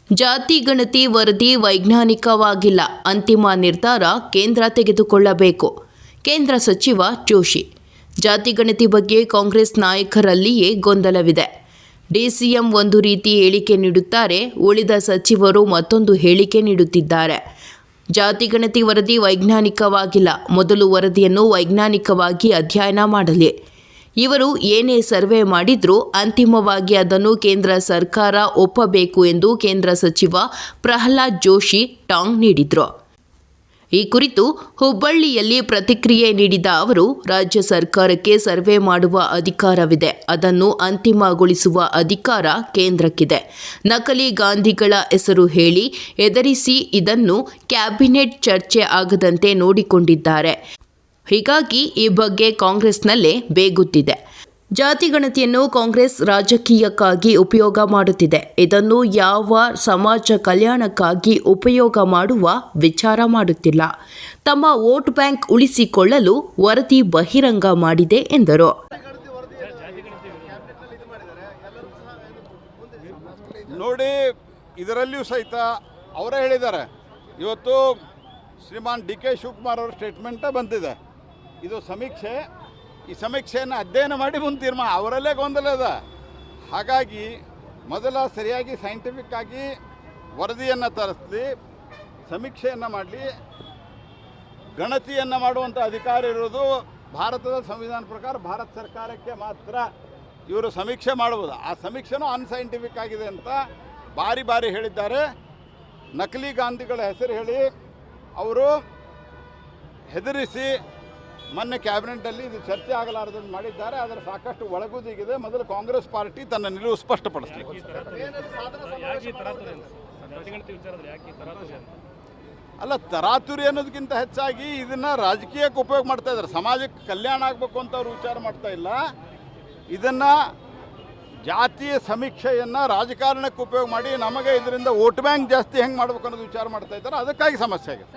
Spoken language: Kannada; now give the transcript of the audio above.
ಜಾತಿ ಗಣತಿ ವರದಿ ವೈಜ್ಞಾನಿಕವಾಗಿಲ್ಲ, ಅಂತಿಮ ನಿರ್ಧಾರ ಕೇಂದ್ರ ತೆಗೆದುಕೊಳ್ಳಬೇಕು. ಕೇಂದ್ರ ಸಚಿವ ಜೋಶಿ. ಜಾತಿ ಗಣತಿ ಬಗ್ಗೆ ಕಾಂಗ್ರೆಸ್ ನಾಯಕರಲ್ಲಿಯೇ ಗೊಂದಲವಿದೆ. ಡಿಸಿಎಂ ಒಂದು ರೀತಿ ಹೇಳಿಕೆ ನೀಡುತ್ತಾರೆ, ಉಳಿದ ಸಚಿವರು ಮತ್ತೊಂದು ಹೇಳಿಕೆ ನೀಡುತ್ತಿದ್ದಾರೆ. ಜಾತಿ ಗಣತಿ ವರದಿ ವೈಜ್ಞಾನಿಕವಾಗಿಲ್ಲ, ಮೊದಲು ವರದಿಯನ್ನು ವೈಜ್ಞಾನಿಕವಾಗಿ ಅಧ್ಯಯನ ಮಾಡಲಿ. ಇವರು ಏನೇ ಸರ್ವೆ ಮಾಡಿದ್ರೂ ಅಂತಿಮವಾಗಿ ಅದನ್ನು ಕೇಂದ್ರ ಸರ್ಕಾರ ಒಪ್ಪಬೇಕು ಎಂದು ಕೇಂದ್ರ ಸಚಿವ ಪ್ರಹ್ಲಾದ್ ಜೋಶಿ ಟಾಂಗ್ ನೀಡಿದರು. ಈ ಕುರಿತು ಹುಬ್ಬಳ್ಳಿಯಲ್ಲಿ ಪ್ರತಿಕ್ರಿಯೆ ನೀಡಿದ ಅವರು, ರಾಜ್ಯ ಸರ್ಕಾರಕ್ಕೆ ಸರ್ವೆ ಮಾಡುವ ಅಧಿಕಾರವಿದೆ, ಅದನ್ನು ಅಂತಿಮಗೊಳಿಸುವ ಅಧಿಕಾರ ಕೇಂದ್ರಕ್ಕಿದೆ. ನಕಲಿ ಗಾಂಧಿಗಳ ಹೆಸರು ಹೇಳಿ ಹೆದರಿಸಿ ಇದನ್ನು ಕ್ಯಾಬಿನೆಟ್ ಚರ್ಚೆ ಆಗದಂತೆ ನೋಡಿಕೊಂಡಿದ್ದಾರೆ. ಹೀಗಾಗಿ ಈ ಬಗ್ಗೆ ಕಾಂಗ್ರೆಸ್ನಲ್ಲೇ ಬೇಗುತ್ತಿದೆ. ಜಾತಿ ಗಣತಿಯನ್ನು ಕಾಂಗ್ರೆಸ್ ರಾಜಕೀಯಕ್ಕಾಗಿ ಉಪಯೋಗ ಮಾಡುತ್ತಿದೆ. ಇದನ್ನು ಯಾವ ಸಮಾಜ ಕಲ್ಯಾಣಕ್ಕಾಗಿ ಉಪಯೋಗ ಮಾಡುವ ವಿಚಾರ ಮಾಡುತ್ತಿಲ್ಲ. ತಮ್ಮ ವೋಟ್ ಬ್ಯಾಂಕ್ ಉಳಿಸಿಕೊಳ್ಳಲು ವರದಿ ಬಹಿರಂಗ ಮಾಡಿದೆ ಎಂದರು. ನೋಡಿ, ಇದರಲ್ಲಿಯೂ ಸಹಿತ ಅವರೇ ಹೇಳಿದ್ದಾರೆ. ಇವತ್ತು ಶ್ರೀಮಾನ್ ಡಿ ಕೆ ಶಿವಕುಮಾರ್ ಅವರ ಸ್ಟೇಟ್ಮೆಂಟೇ ಬಂದಿದೆ. ಇದು ಸಮೀಕ್ಷೆ, ಈ ಸಮೀಕ್ಷೆಯನ್ನು ಅಧ್ಯಯನ ಮಾಡಿ ಮುಂದೆ ತೀರ್ಮಾನ. ಅವರಲ್ಲೇ ಗೊಂದಲ ಇದೆ. ಹಾಗಾಗಿ ಮೊದಲ ಸರಿಯಾಗಿ ಸೈಂಟಿಫಿಕ್ ಆಗಿ ವರದಿಯನ್ನು ತರಿಸಲಿ, ಸಮೀಕ್ಷೆಯನ್ನು ಮಾಡಲಿ. ಗಣತಿಯನ್ನು ಮಾಡುವಂಥ ಅಧಿಕಾರ ಇರೋದು ಭಾರತದ ಸಂವಿಧಾನ ಪ್ರಕಾರ ಭಾರತ ಸರ್ಕಾರಕ್ಕೆ ಮಾತ್ರ. ಇವರು ಸಮೀಕ್ಷೆ ಮಾಡ್ಬೋದು. ಆ ಸಮೀಕ್ಷೆನೂ ಅನ್ಸೈಂಟಿಫಿಕ್ ಆಗಿದೆ ಅಂತ ಬಾರಿ ಬಾರಿ ಹೇಳಿದ್ದಾರೆ. ನಕಲಿ ಗಾಂಧಿಗಳ ಹೆಸರು ಹೇಳಿ ಅವರು ಹೆದರಿಸಿ ಮೊನ್ನೆ ಕ್ಯಾಬಿನೆಟ್ಟಲ್ಲಿ ಇದು ಚರ್ಚೆ ಆಗಲಾರದನ್ನು ಮಾಡಿದ್ದಾರೆ. ಅದರ ಸಾಕಷ್ಟು ಒಳಗುದಿಗಿದೆ. ಮೊದಲು ಕಾಂಗ್ರೆಸ್ ಪಾರ್ಟಿ ತನ್ನ ನಿಲುವು ಸ್ಪಷ್ಟಪಡಿಸಲಿ. ಅಲ್ಲ, ತರಾತುರಿ ಅನ್ನೋದಕ್ಕಿಂತ ಹೆಚ್ಚಾಗಿ ಇದನ್ನು ರಾಜಕೀಯಕ್ಕೆ ಉಪಯೋಗ ಮಾಡ್ತಾ ಇದ್ದಾರೆ. ಸಮಾಜಕ್ಕೆ ಕಲ್ಯಾಣ ಆಗಬೇಕು ಅಂತ ಅವರು ವಿಚಾರ ಮಾಡ್ತಾ ಇಲ್ಲ. ಇದನ್ನು ಜಾತಿಯ ಸಮೀಕ್ಷೆಯನ್ನು ರಾಜಕಾರಣಕ್ಕೆ ಉಪಯೋಗ ಮಾಡಿ ನಮಗೆ ಇದರಿಂದ ವೋಟ್ ಬ್ಯಾಂಕ್ ಜಾಸ್ತಿ ಹೆಂಗೆ ಮಾಡಬೇಕು ಅನ್ನೋದು ವಿಚಾರ ಮಾಡ್ತಾ ಇದ್ದಾರೆ. ಅದಕ್ಕಾಗಿ ಸಮಸ್ಯೆ ಆಗಿದೆ.